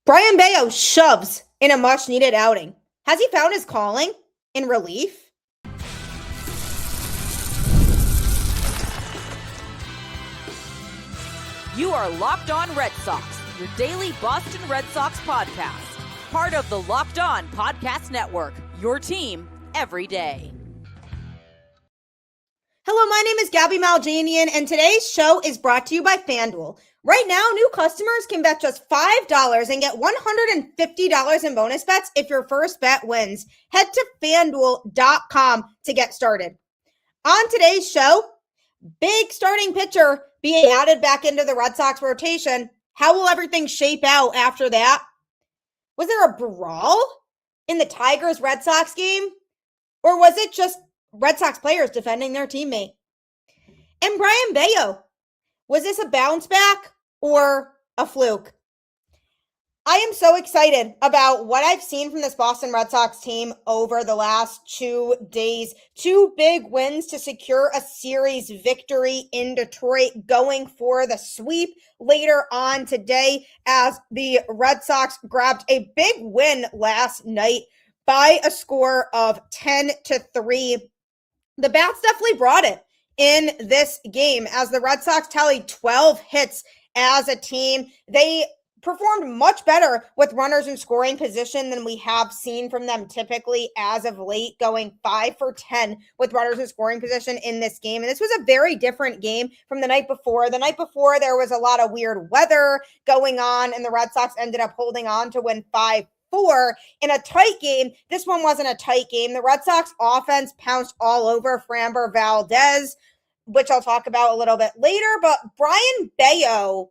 Brayan Bello shoves in a much-needed outing. Has he found his calling in relief? You are Locked On Red Sox, your daily Boston Red Sox podcast. Part of the Locked On Podcast Network, your team every day. Hello, my name is Gabby Maljanian, and today's show is brought to you by FanDuel. Right now, new customers can bet just $5 and get $150 in bonus bets if your first bet wins. Head to FanDuel.com to get started. On today's show, big starting pitcher being added back into the Red Sox rotation. How will everything shape out after that? Was there a brawl in the Tigers-Red Sox game? Or was it just Red Sox players defending their teammate? And Brayan Bello, was this a bounce back or a fluke? I am so excited about what I've seen from this Boston Red Sox team over the last 2 days. 2 big wins to secure a series victory in Detroit, going for the sweep later on today as the Red Sox grabbed a big win last night by a score of 10-3. The bats definitely brought it in this game as the Red Sox tallied 12 hits as a team. They performed much better with runners in scoring position than we have seen from them typically as of late, going 5 for 10 with runners in scoring position in this game. And this was a very different game from the night before. The night before, there was a lot of weird weather going on, and the Red Sox ended up holding on to win 5-4 in a tight game. This one wasn't a tight game. The Red Sox offense pounced all over Framber Valdez, which I'll talk about a little bit later. But Brayan Bello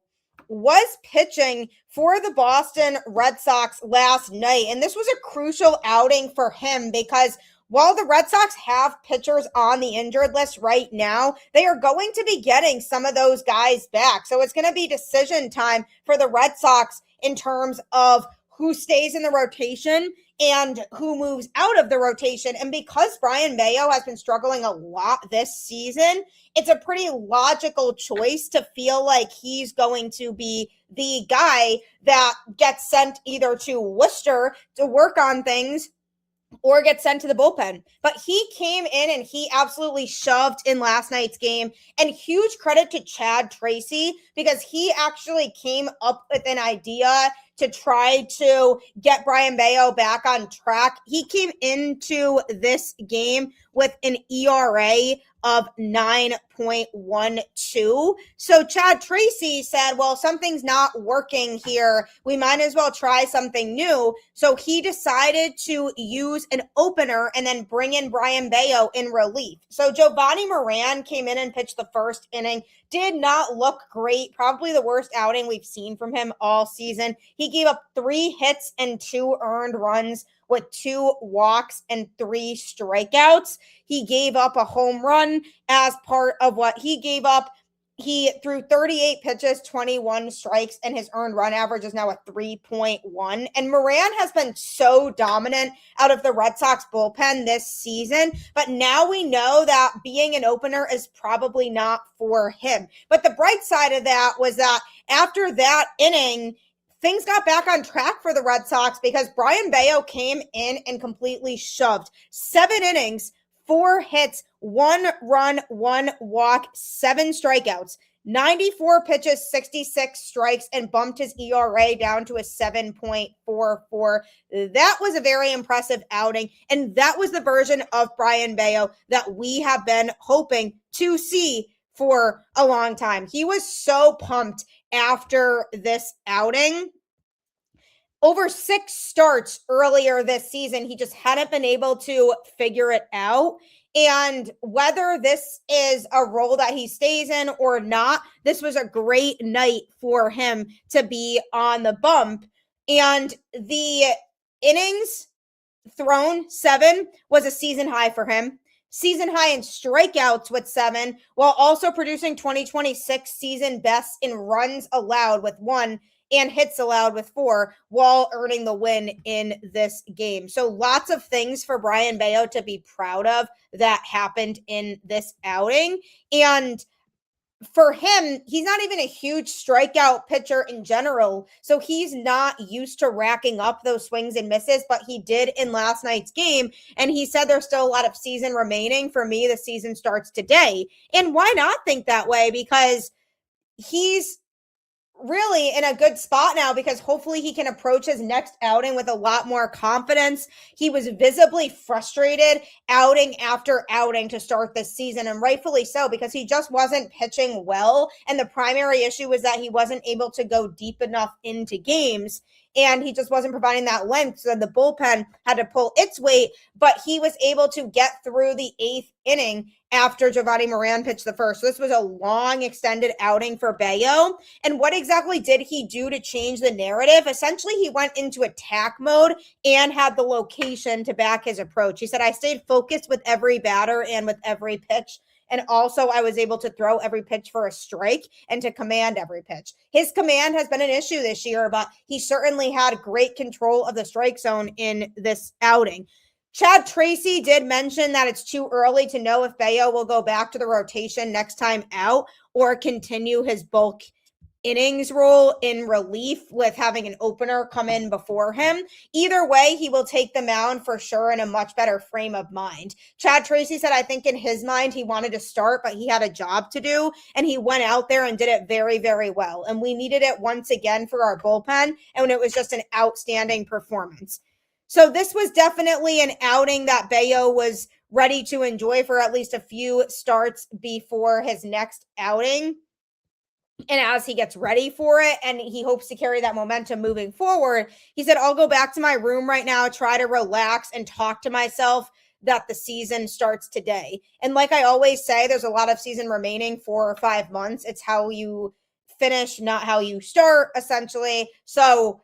was pitching for the Boston Red Sox last night, and this was a crucial outing for him because while the Red Sox have pitchers on the injured list right now, they are going to be getting some of those guys back. So it's going to be decision time for the Red Sox in terms of who stays in the rotation and who moves out of the rotation. And because Brayan Bello has been struggling a lot this season, it's a pretty logical choice to feel like he's going to be the guy that gets sent either to Worcester to work on things or get sent to the bullpen. But he came in and he absolutely shoved in last night's game. And huge credit to Chad Tracy because he actually came up with an idea to try to get Brayan Bello back on track. He came into this game with an ERA of 9.12. So Chad Tracy said, well, something's not working here. We might as well try something new. So he decided to use an opener and then bring in Brayan Bello in relief. So Giovanni Moran came in and pitched the first inning. Did not look great. Probably the worst outing we've seen from him all season. He gave up 3 hits and 2 earned runs with 2 walks and 3 strikeouts. He gave up a home run as part of what he gave up. He threw 38 pitches, 21 strikes, and his earned run average is now a 3.1. And Moran has been so dominant out of the Red Sox bullpen this season, but now we know that being an opener is probably not for him. But the bright side of that was that after that inning, things got back on track for the Red Sox because Brayan Bello came in and completely shoved 7 innings, 4 hits, 1 run, 1 walk, 7 strikeouts, 94 pitches, 66 strikes, and bumped his ERA down to a 7.44. That was a very impressive outing, and that was the version of Brayan Bello that we have been hoping to see for a long time. He was so pumped after this outing. Over 6 starts earlier this season, he just hadn't been able to figure it out. And whether this is a role that he stays in or not, this was a great night for him to be on the bump. And the innings thrown, 7, was a season high for him. Season high in strikeouts with 7, while also producing 2026 season best in runs allowed with 1 and hits allowed with 4 while earning the win in this game. So lots of things for Brayan Bello to be proud of that happened in this outing. And for him, he's not even a huge strikeout pitcher in general. So he's not used to racking up those swings and misses, but he did in last night's game. And he said there's still a lot of season remaining. For me, the season starts today. And why not think that way? Because he's really in a good spot now, because hopefully he can approach his next outing with a lot more confidence. He was visibly frustrated outing after outing to start this season, and rightfully so, because he just wasn't pitching well. And the primary issue was that he wasn't able to go deep enough into games, and he just wasn't providing that length. So the bullpen had to pull its weight, but he was able to get through the 8th inning after Giovanni Moran pitched the first. So this was a long, extended outing for Bello. And what exactly did he do to change the narrative? Essentially, he went into attack mode and had the location to back his approach. He said, I stayed focused with every batter and with every pitch. And also, I was able to throw every pitch for a strike and to command every pitch. His command has been an issue this year, but he certainly had great control of the strike zone in this outing. Chad Tracy did mention that it's too early to know if Bello will go back to the rotation next time out or continue his bulk innings role in relief with having an opener come in before him. Either way, he will take the mound for sure in a much better frame of mind. Chad Tracy said, I think in his mind, he wanted to start, but he had a job to do, and he went out there and did it very, very well. And we needed it once again for our bullpen, and it was just an outstanding performance. So this was definitely an outing that Bello was ready to enjoy for at least a few starts before his next outing. And as he gets ready for it, and he hopes to carry that momentum moving forward, he said, I'll go back to my room right now, try to relax and talk to myself that the season starts today. And like I always say, there's a lot of season remaining, 4 or 5 months. It's how you finish, not how you start, essentially. So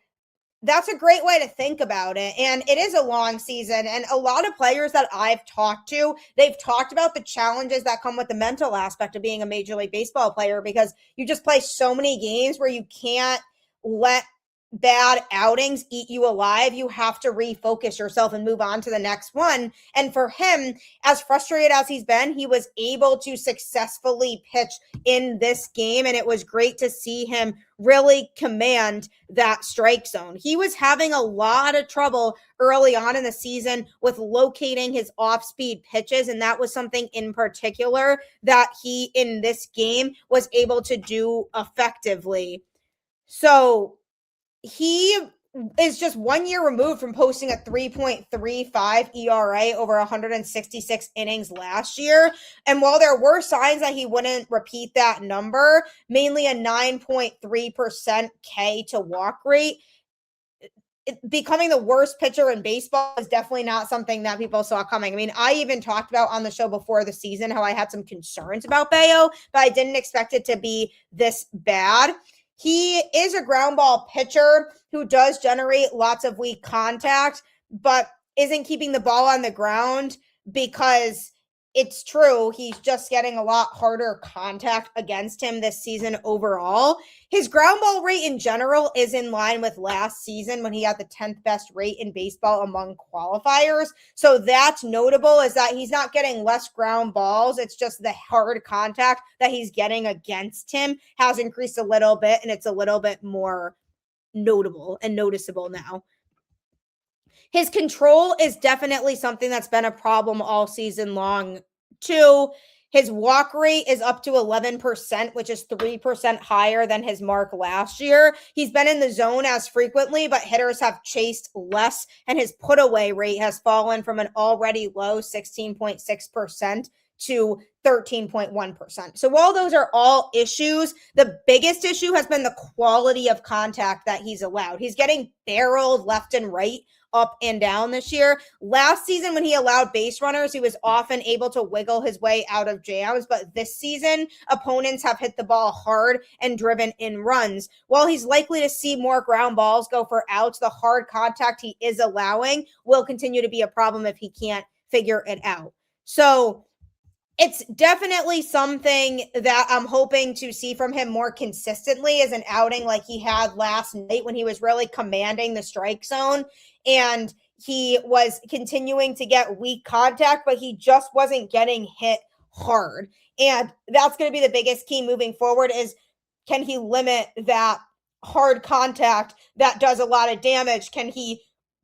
that's a great way to think about it. And it is a long season. And a lot of players that I've talked to, they've talked about the challenges that come with the mental aspect of being a Major League Baseball player, because you just play so many games where you can't let bad outings eat you alive. You have to refocus yourself and move on to the next one. And for him, as frustrated as he's been, he was able to successfully pitch in this game. And it was great to see him really command that strike zone. He was having a lot of trouble early on in the season with locating his off-speed pitches. And that was something in particular that he, in this game, was able to do effectively. So he is just 1 year removed from posting a 3.35 ERA over 166 innings last year. And while there were signs that he wouldn't repeat that number, mainly a 9.3% K to walk rate, becoming the worst pitcher in baseball is definitely not something that people saw coming. I mean, I even talked about on the show before the season how I had some concerns about Bello, but I didn't expect it to be this bad. He is a ground ball pitcher who does generate lots of weak contact, but isn't keeping the ball on the ground because it's true. He's just getting a lot harder contact against him this season overall. His ground ball rate in general is in line with last season when he had the 10th best rate in baseball among qualifiers. So that's notable, is that he's not getting less ground balls. It's just the hard contact that he's getting against him has increased a little bit, and it's a little bit more notable and noticeable now. His control is definitely something that's been a problem all season long, too. His walk rate is up to 11%, which is 3% higher than his mark last year. He's been in the zone as frequently, but hitters have chased less, and his put-away rate has fallen from an already low 16.6% to 13.1%. So while those are all issues, the biggest issue has been the quality of contact that he's allowed. He's getting barreled left and right, up and down this year. Last season, when he allowed base runners, he was often able to wiggle his way out of jams. But this season, opponents have hit the ball hard and driven in runs. While he's likely to see more ground balls go for outs, the hard contact he is allowing will continue to be a problem if he can't figure it out. So it's definitely something that I'm hoping to see from him more consistently, as an outing like he had last night when he was really commanding the strike zone and he was continuing to get weak contact, but he just wasn't getting hit hard. And that's going to be the biggest key moving forward is, can he limit that hard contact that does a lot of damage? Can he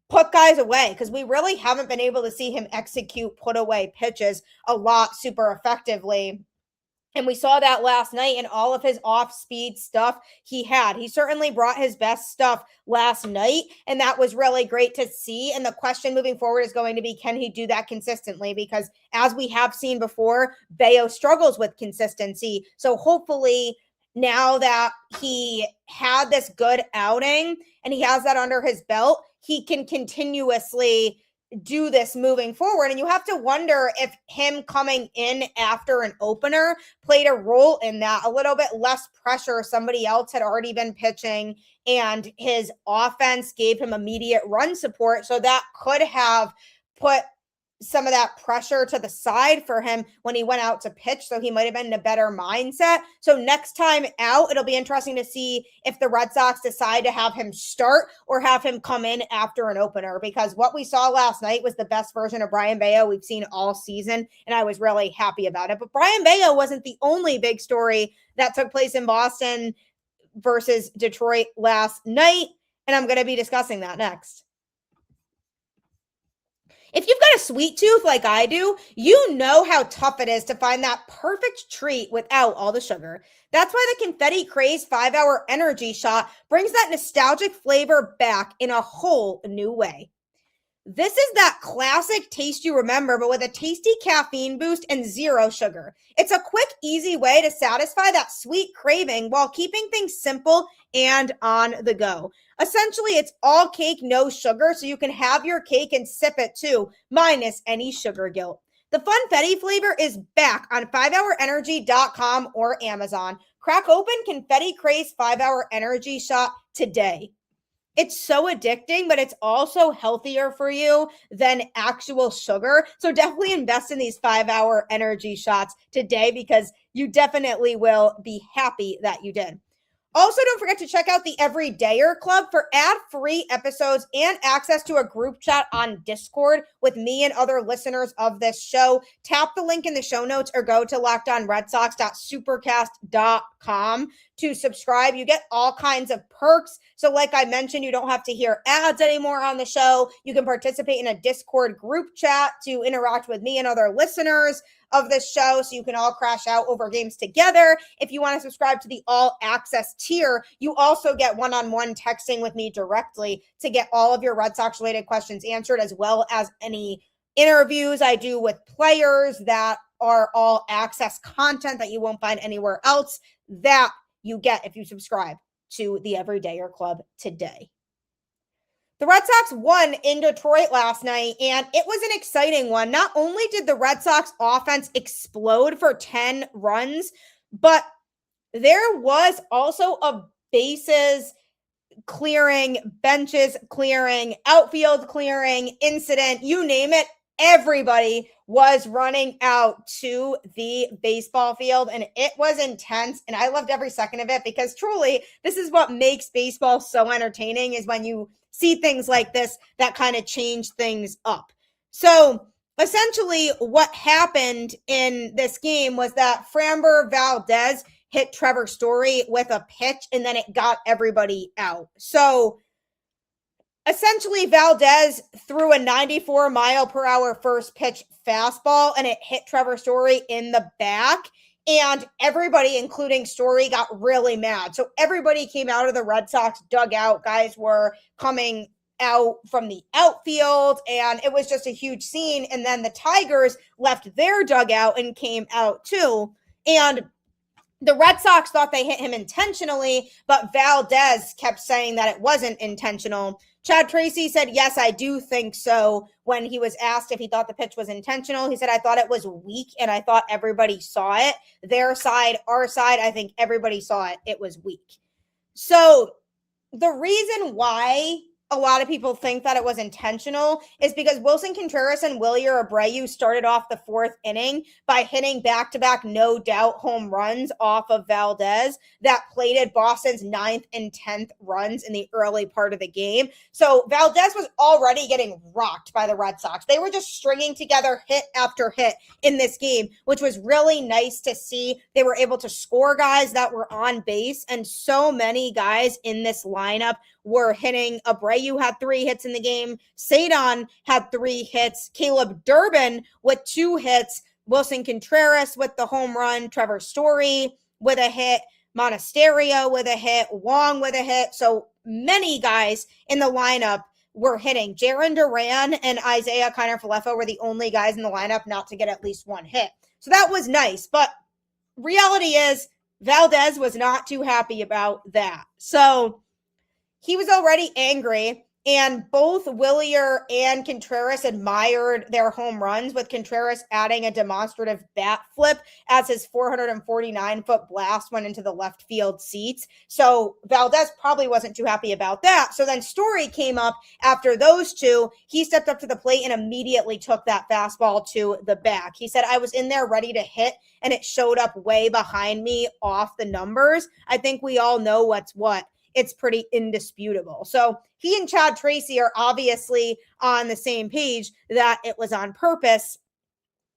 put guys away? Because we really haven't been able to see him execute put away pitches a lot super effectively. And we saw that last night in all of his off-speed stuff he had. He certainly brought his best stuff last night, and that was really great to see. And the question moving forward is going to be, can he do that consistently? Because as we have seen before, Bello struggles with consistency. So hopefully now that he had this good outing and he has that under his belt, he can continuously do this moving forward. And you have to wonder if him coming in after an opener played a role in that. A little bit less pressure. Somebody else had already been pitching and his offense gave him immediate run support. So that could have put some of that pressure to the side for him when he went out to pitch. So he might have been in a better mindset. So next time out, it'll be interesting to see if the Red Sox decide to have him start or have him come in after an opener, because what we saw last night was the best version of Brayan Bello we've seen all season. And I was really happy about it. But Brayan Bello wasn't the only big story that took place in Boston versus Detroit last night. And I'm going to be discussing that next. If you've got a sweet tooth like I do, you know how tough it is to find that perfect treat without all the sugar. That's why the Confetti Craze 5-Hour Energy Shot brings that nostalgic flavor back in a whole new way. This is that classic taste you remember, but with a tasty caffeine boost and zero sugar. It's a quick, easy way to satisfy that sweet craving while keeping things simple and on the go. Essentially, it's all cake, no sugar, so you can have your cake and sip it too, minus any sugar guilt. The Funfetti flavor is back on 5hourenergy.com or Amazon. Crack open Confetti Craze 5-Hour Energy Shot today. It's so addicting, but it's also healthier for you than actual sugar. So definitely invest in these 5-hour energy shots today, because you definitely will be happy that you did. Also, don't forget to check out the Everydayer Club for ad-free episodes and access to a group chat on Discord with me and other listeners of this show. Tap the link in the show notes or go to LockedOnRedSox.supercast.com to subscribe. You get all kinds of perks. So like I mentioned, you don't have to hear ads anymore on the show. You can participate in a Discord group chat to interact with me and other listeners of this show, so you can all crash out over games together. If you want to subscribe to the all access tier, you also get one-on-one texting with me directly to get all of your Red Sox related questions answered, as well as any interviews I do with players that are all access content that you won't find anywhere else, that you get if you subscribe to the Everydayer Club today. The Red Sox won in Detroit last night, and it was an exciting one. Not only did the Red Sox offense explode for 10 runs, but there was also a bases clearing, benches clearing, outfield clearing incident, you name it. Everybody was running out to the baseball field, and it was intense, and I loved every second of it, because truly, this is what makes baseball so entertaining, is when you see things like this that kind of change things up. So essentially what happened in this game was that Framber Valdez hit Trevor Story with a pitch, and then it got everybody out. So essentially Valdez threw a 94-mile-per-hour first pitch fastball, and it hit Trevor Story in the back. And everybody, including Story, got really mad. So everybody came out of the Red Sox dugout. Guys were coming out from the outfield, and it was just a huge scene. And then the Tigers left their dugout and came out too. And the Red Sox thought they hit him intentionally, but Valdez kept saying that it wasn't intentional. Chad Tracy said, yes, I do think so. When he was asked if he thought the pitch was intentional, he said, I thought it was weak, and I thought everybody saw it. Their side, our side, I think everybody saw it. It was weak. So the reason why a lot of people think that it was intentional is because Willson Contreras and Wilyer Abreu started off the fourth inning by hitting back-to-back no doubt home runs off of Valdez that plated Boston's 9th and 10th runs in the early part of the game. So Valdez was already getting rocked by the Red Sox. They were just stringing together hit after hit in this game, which was really nice to see. They were able to score guys that were on base, and so many guys in this lineup were hitting. Abreu had 3 hits in the game. Cedon had 3 hits. Caleb Durbin with 2 hits. Willson Contreras with the home run. Trevor Story with a hit. Monasterio with a hit. Wong with a hit. So many guys in the lineup were hitting. Jarren Duran and Isaiah Kiner-Falefa were the only guys in the lineup not to get at least 1 hit. So that was nice. But reality is Valdez was not too happy about that. So he was already angry, and both Wilyer and Contreras admired their home runs, with Contreras adding a demonstrative bat flip as his 449-foot blast went into the left field seats. So Valdez probably wasn't too happy about that. So then Story came up after those two. He stepped up to the plate and immediately took that fastball to the back. He said, "I was in there ready to hit, and it showed up way behind me off the numbers. I think we all know what's what. It's pretty indisputable." So he and Chad Tracy are obviously on the same page that it was on purpose.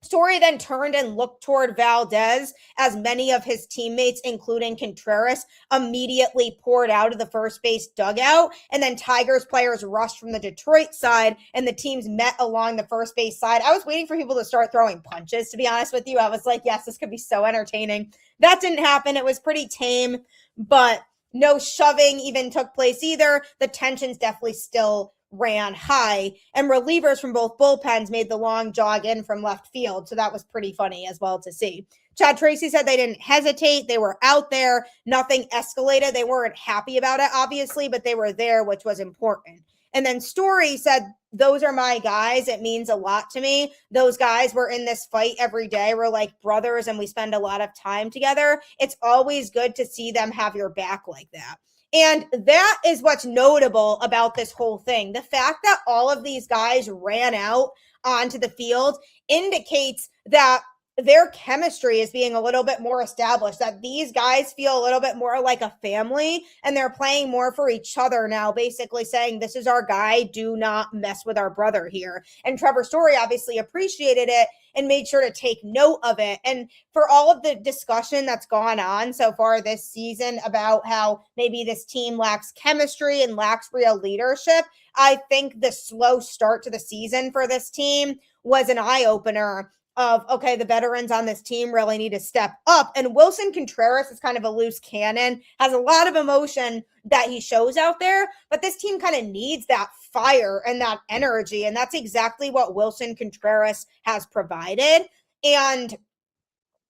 Story then turned and looked toward Valdez as many of his teammates, including Contreras, immediately poured out of the first base dugout. And then Tigers players rushed from the Detroit side, and the teams met along the first base side. I was waiting for people to start throwing punches, to be honest with you. I was like, yes, this could be so entertaining. That didn't happen. It was pretty tame, but no shoving even took place either. The tensions definitely still ran high, and relievers from both bullpens made the long jog in from left field. So that was pretty funny as well to see. Chad Tracy said they didn't hesitate. They were out there. Nothing escalated. They weren't happy about it, obviously, but they were there, which was important. And then Story said, "Those are my guys. It means a lot to me. Those guys were in this fight every day. We're like brothers, and we spend a lot of time together. It's always good to see them have your back like that." And that is what's notable about this whole thing. The fact that all of these guys ran out onto the field indicates that their chemistry is being a little bit more established, that these guys feel a little bit more like a family, and they're playing more for each other now, basically saying, this is our guy, do not mess with our brother here. And Trevor Story obviously appreciated it and made sure to take note of it. And for all of the discussion that's gone on so far this season about how maybe this team lacks chemistry and lacks real leadership, I think the slow start to the season for this team was an eye-opener of, okay, the veterans on this team really need to step up. And Willson Contreras is kind of a loose cannon, has a lot of emotion that he shows out there, but this team kind of needs that fire and that energy. And that's exactly what Willson Contreras has provided. And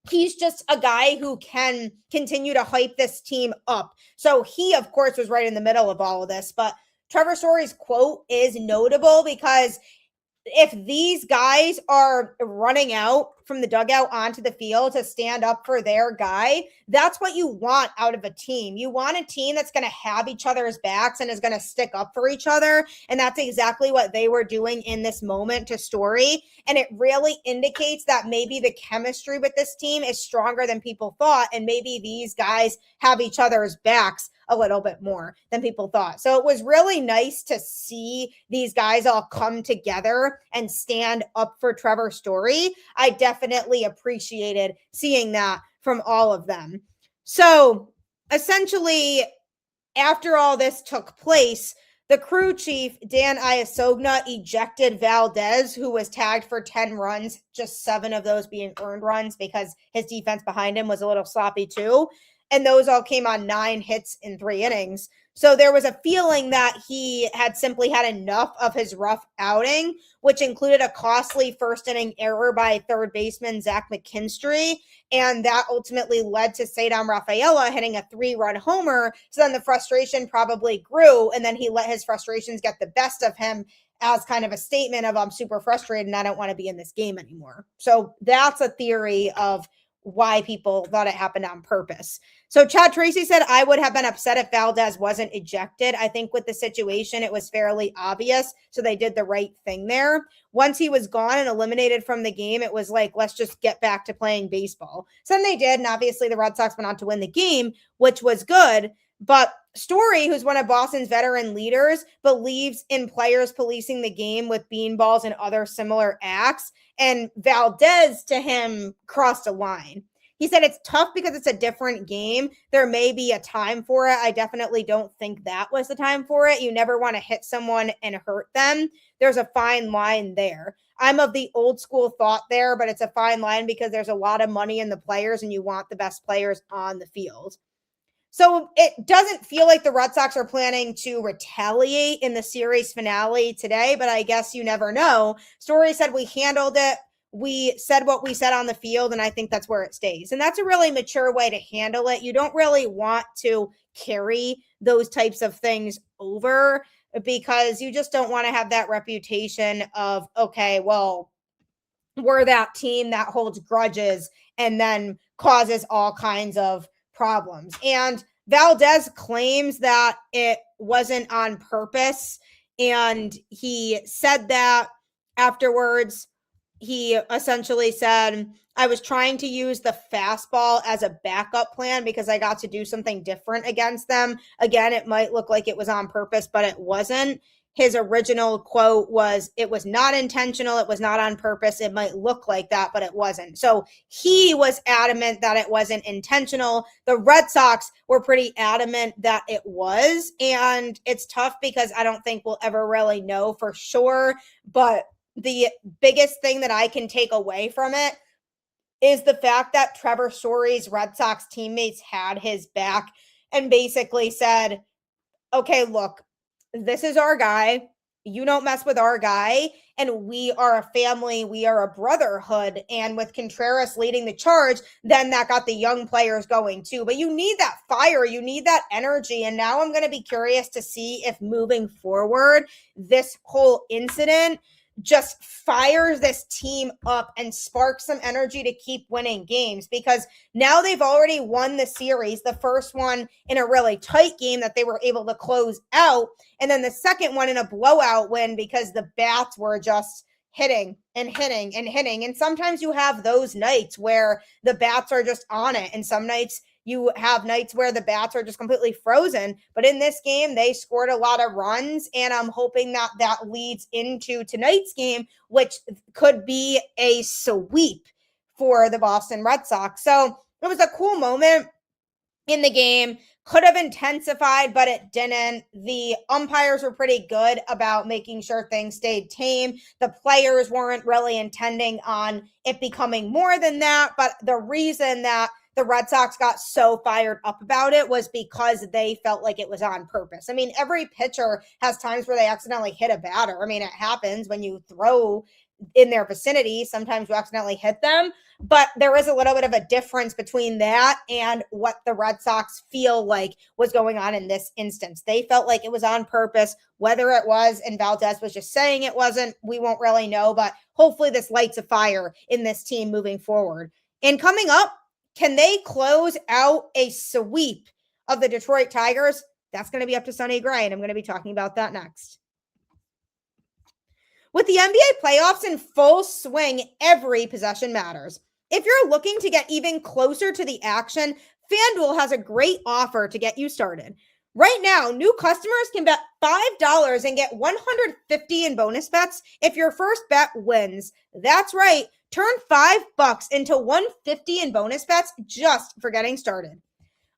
he's just a guy who can continue to hype this team up. So he, of course, was right in the middle of all of this. But Trevor Story's quote is notable because if these guys are running out from the dugout onto the field to stand up for their guy, that's what you want out of a team. You want a team that's going to have each other's backs and is going to stick up for each other. And that's exactly what they were doing in this moment to Story. And it really indicates that maybe the chemistry with this team is stronger than people thought. And maybe these guys have each other's backs a little bit more than people thought. So it was really nice to see these guys all come together and stand up for Trevor Story. I definitely appreciated seeing that from all of them. So essentially, after all this took place, the crew chief, Dan Iasogna, ejected Valdez, who was tagged for 10 runs, just 7 of those being earned runs because his defense behind him was a little sloppy too. And those all came on 9 hits in 3 innings. So there was a feeling that he had simply had enough of his rough outing, which included a costly first inning error by third baseman Zach McKinstry. And that ultimately led to Cedon Rafaela hitting a 3-run homer. So then the frustration probably grew, and then he let his frustrations get the best of him as kind of a statement of, I'm super frustrated and I don't want to be in this game anymore. So that's a theory of why people thought it happened on purpose. So Chad Tracy said, I would have been upset if Valdez wasn't ejected. I think with the situation, it was fairly obvious. So they did the right thing there. Once he was gone and eliminated from the game, it was like, let's just get back to playing baseball. So then they did. And obviously the Red Sox went on to win the game, which was good. But Story, who's one of Boston's veteran leaders, believes in players policing the game with beanballs and other similar acts. And Valdez, to him, crossed a line. He said it's tough because it's a different game. There may be a time for it. I definitely don't think that was the time for it. You never want to hit someone and hurt them. There's a fine line there. I'm of the old school thought there, but it's a fine line because there's a lot of money in the players and you want the best players on the field. So it doesn't feel like the Red Sox are planning to retaliate in the series finale today, but I guess you never know. Story said we handled it. We said what we said on the field, and I think that's where it stays. And that's a really mature way to handle it. You don't really want to carry those types of things over because you just don't want to have that reputation of, okay, well, we're that team that holds grudges and then causes all kinds of problems. And Valdez claims that it wasn't on purpose. And he said that afterwards. He essentially said, I was trying to use the fastball as a backup plan because I got to do something different against them. Again, it might look like it was on purpose, but it wasn't. His original quote was, it was not intentional. It was not on purpose. It might look like that, but it wasn't. So he was adamant that it wasn't intentional. The Red Sox were pretty adamant that it was. And it's tough because I don't think we'll ever really know for sure. But the biggest thing that I can take away from it is the fact that Trevor Story's Red Sox teammates had his back and basically said, okay, look, this is our guy. You don't mess with our guy. And we are a family. We are a brotherhood. And with Contreras leading the charge, then that got the young players going too. But you need that fire. You need that energy. And now I'm going to be curious to see if moving forward, this whole incident just fires this team up and sparks some energy to keep winning games, because now they've already won the series, the first one in a really tight game that they were able to close out, and then the second one in a blowout win because the bats were just hitting and hitting and hitting. And sometimes you have those nights where the bats are just on it, and some nights you have nights where the bats are just completely frozen. But in this game, they scored a lot of runs, and I'm hoping that that leads into tonight's game, which could be a sweep for the Boston Red Sox. So it was a cool moment in the game. Could have intensified, but it didn't. The umpires were pretty good about making sure things stayed tame. The players weren't really intending on it becoming more than that, but the reason that the Red Sox got so fired up about it was because they felt like it was on purpose. I mean, every pitcher has times where they accidentally hit a batter. I mean, it happens when you throw in their vicinity. Sometimes you accidentally hit them, but there is a little bit of a difference between that and what the Red Sox feel like was going on in this instance. They felt like it was on purpose. Whether it was, and Valdez was just saying it wasn't, we won't really know, but hopefully this lights a fire in this team moving forward. And coming up, can they close out a sweep of the Detroit Tigers? That's going to be up to Sonny Gray, and I'm going to be talking about that next. With the NBA playoffs in full swing, every possession matters. If you're looking to get even closer to the action, FanDuel has a great offer to get you started. Right now, new customers can bet $5 and get $150 in bonus bets if your first bet wins. That's right. Turn $5 into $150 in bonus bets just for getting started.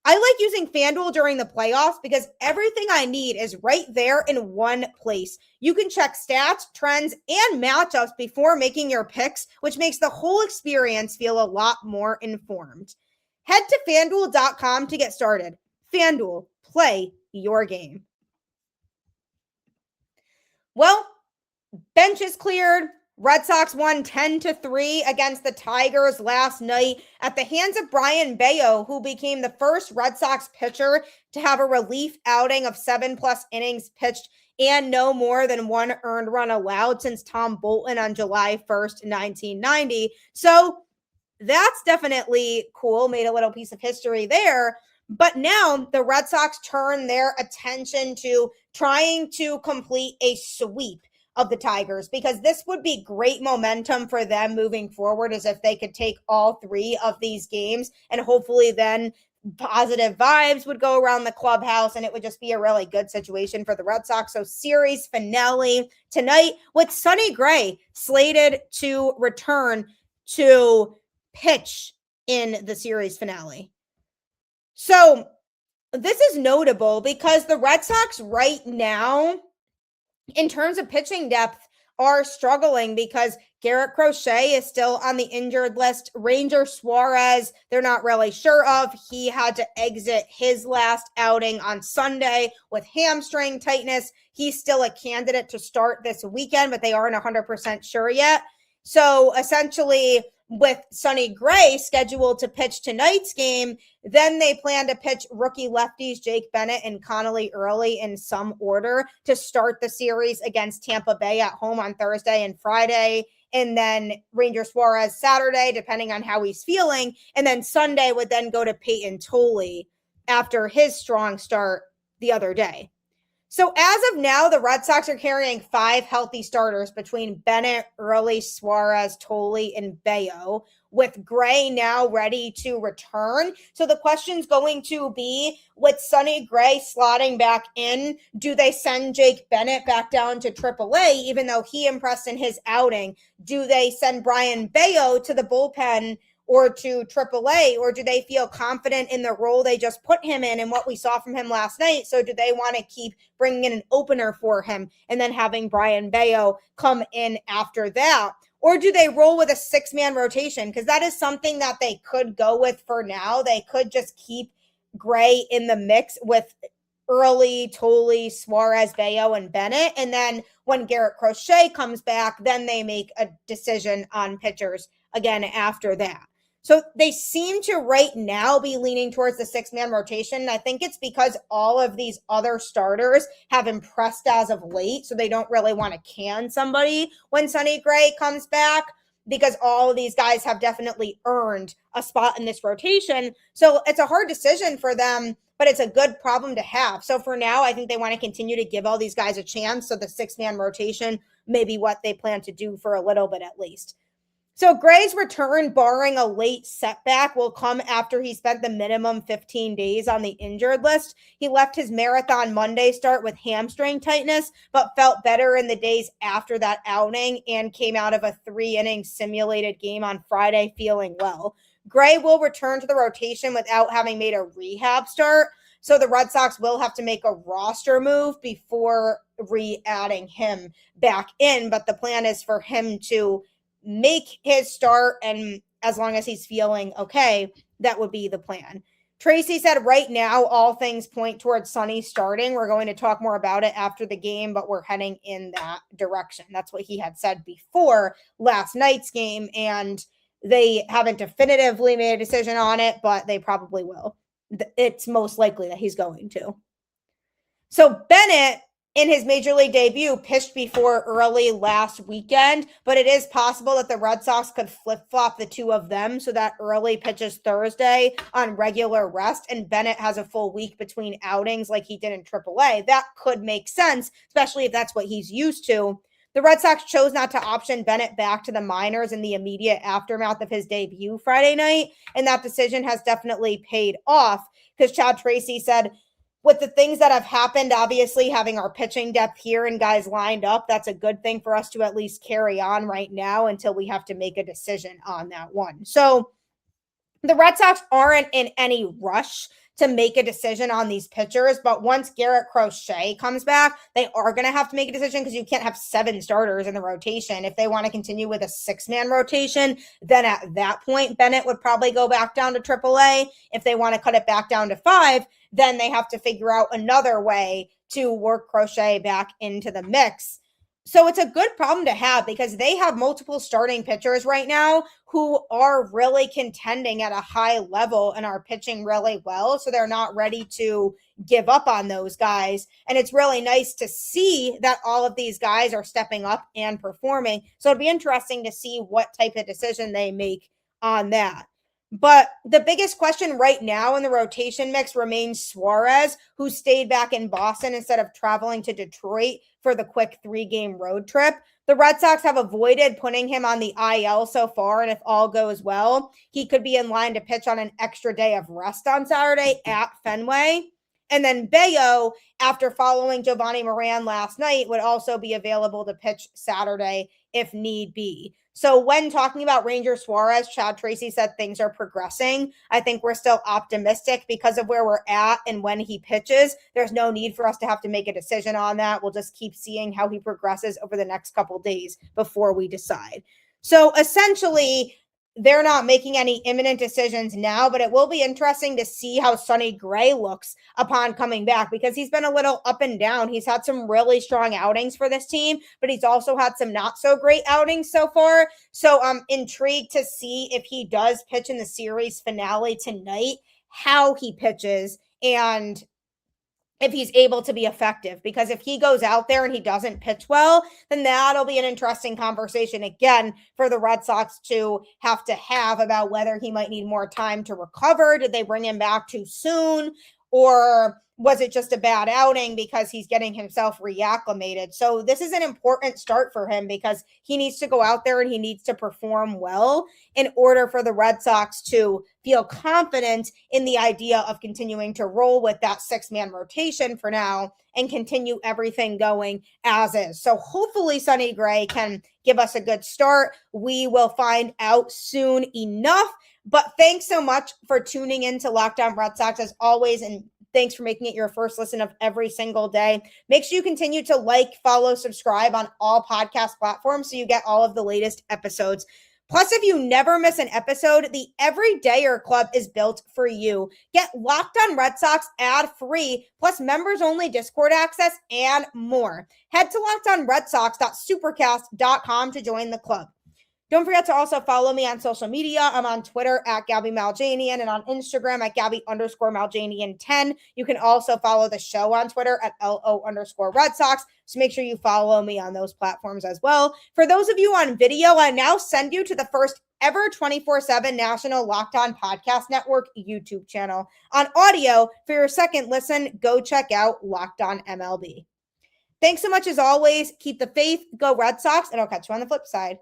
I like using FanDuel during the playoffs because everything I need is right there in one place. You can check stats, trends, and matchups before making your picks, which makes the whole experience feel a lot more informed. Head to FanDuel.com to get started. FanDuel, play your game. Well, bench is cleared. Red Sox won 10-3 against the Tigers last night at the hands of Brayan Bello, who became the first Red Sox pitcher to have a relief outing of 7+ innings pitched and no more than one earned run allowed since Tom Bolton on July 1st, 1990. So that's definitely cool. Made a little piece of history there. But now the Red Sox turn their attention to trying to complete a sweep of the Tigers, because this would be great momentum for them moving forward, as if they could take all 3 of these games, and hopefully then positive vibes would go around the clubhouse and it would just be a really good situation for the Red Sox. So series finale tonight with Sonny Gray slated to return to pitch in the series finale. So this is notable because the Red Sox right now, in terms of pitching depth, are struggling because Garrett Crochet is still on the injured list. Ranger Suarez, they're not really sure of. He had to exit his last outing on Sunday with hamstring tightness. He's still a candidate to start this weekend, but they aren't 100% sure yet. So essentially, with Sonny Gray scheduled to pitch tonight's game, then they plan to pitch rookie lefties Jake Bennett and Connolly Early in some order to start the series against Tampa Bay at home on Thursday and Friday. And then Ranger Suarez Saturday, depending on how he's feeling. And then Sunday would then go to Peyton Tolley after his strong start the other day. So as of now, the Red Sox are carrying 5 healthy starters between Bennett, Early, Suarez, Tolley, and Bello, with Gray now ready to return. So the question's going to be, with Sonny Gray slotting back in, do they send Jake Bennett back down to AAA, even though he impressed in his outing? Do they send Brayan Bello to the bullpen or to AAA, or do they feel confident in the role they just put him in and what we saw from him last night? So do they want to keep bringing in an opener for him and then having Brayan Bello come in after that? Or do they roll with a 6-man rotation? Because that is something that they could go with for now. They could just keep Gray in the mix with Early, Tolley, Suarez, Bello, and Bennett. And then when Garrett Crochet comes back, then they make a decision on pitchers again after that. So they seem to right now be leaning towards the 6-man rotation. I think it's because all of these other starters have impressed as of late. So they don't really want to can somebody when Sonny Gray comes back, because all of these guys have definitely earned a spot in this rotation. So it's a hard decision for them, but it's a good problem to have. So for now, I think they want to continue to give all these guys a chance. So the 6-man rotation may be what they plan to do for a little bit at least. So Gray's return, barring a late setback, will come after he spent the minimum 15 days on the injured list. He left his Marathon Monday start with hamstring tightness, but felt better in the days after that outing and came out of a 3-inning simulated game on Friday feeling well. Gray will return to the rotation without having made a rehab start, so the Red Sox will have to make a roster move before re-adding him back in, but the plan is for him to make his start, and as long as he's feeling okay, that would be the plan. Tracy said right now all things point towards Sonny starting. We're going to talk more about it after the game, but we're heading in that direction. That's what he had said before last night's game, and they haven't definitively made a decision on it, but they probably will. It's most likely that he's going to. So Bennett, in his major league debut, pitched before Early last weekend, but it is possible that the Red Sox could flip-flop the two of them so that Early pitches Thursday on regular rest and Bennett has a full week between outings like he did in AAA. That could make sense, especially if that's what he's used to. The Red Sox chose not to option Bennett back to the minors in the immediate aftermath of his debut Friday night, and that decision has definitely paid off because Chad Tracy said, with the things that have happened, obviously having our pitching depth here and guys lined up, that's a good thing for us to at least carry on right now until we have to make a decision on that one. So the Red Sox aren't in any rush to make a decision on these pitchers, but once Garrett Crochet comes back, they are going to have to make a decision because you can't have 7 starters in the rotation. If they want to continue with a 6-man rotation, then at that point, Bennett would probably go back down to AAA. If they want to cut it back down to 5, then they have to figure out another way to work Crochet back into the mix. So it's a good problem to have because they have multiple starting pitchers right now who are really contending at a high level and are pitching really well. So they're not ready to give up on those guys. And it's really nice to see that all of these guys are stepping up and performing. So it'd be interesting to see what type of decision they make on that. But the biggest question right now in the rotation mix remains Suarez, who stayed back in Boston instead of traveling to Detroit for the quick 3-game road trip. The Red Sox have avoided putting him on the IL so far, and if all goes well, he could be in line to pitch on an extra day of rest on Saturday at Fenway. And then Bello, after following Giovanni Moran last night, would also be available to pitch Saturday if need be. So when talking about Ranger Suarez, Chad Tracy said things are progressing. I think we're still optimistic because of where we're at and when he pitches. There's no need for us to have to make a decision on that. We'll just keep seeing how he progresses over the next couple days before we decide. So essentially, they're not making any imminent decisions now, but it will be interesting to see how Sonny Gray looks upon coming back because he's been a little up and down. He's had some really strong outings for this team, but he's also had some not so great outings so far. So I'm intrigued to see if he does pitch in the series finale tonight, how he pitches, and if he's able to be effective, because if he goes out there and he doesn't pitch well, then that'll be an interesting conversation again for the Red Sox to have about whether he might need more time to recover. Did they bring him back too soon? Or was it just a bad outing because he's getting himself reacclimated? So this is an important start for him because he needs to go out there and he needs to perform well in order for the Red Sox to feel confident in the idea of continuing to roll with that 6-man rotation for now and continue everything going as is. So hopefully Sonny Gray can give us a good start. We will find out soon enough. But thanks so much for tuning in to Locked On Red Sox as always, and thanks for making it your first listen of every single day. Make sure you continue to like, follow, subscribe on all podcast platforms so you get all of the latest episodes. Plus, if you never miss an episode, the Everydayer Club is built for you. Get Locked On Red Sox ad-free, plus members-only Discord access, and more. Head to LockedOnRedSox.supercast.com to join the club. Don't forget to also follow me on social media. I'm on Twitter at Gabby Maljanian and on Instagram at Gabby_Maljanian10. You can also follow the show on Twitter at LO_Red Sox. So make sure you follow me on those platforms as well. For those of you on video, I now send you to the first ever 24/7 National Locked On Podcast Network YouTube channel. On audio, for your second listen, go check out Locked On MLB. Thanks so much as always. Keep the faith, go Red Sox, and I'll catch you on the flip side.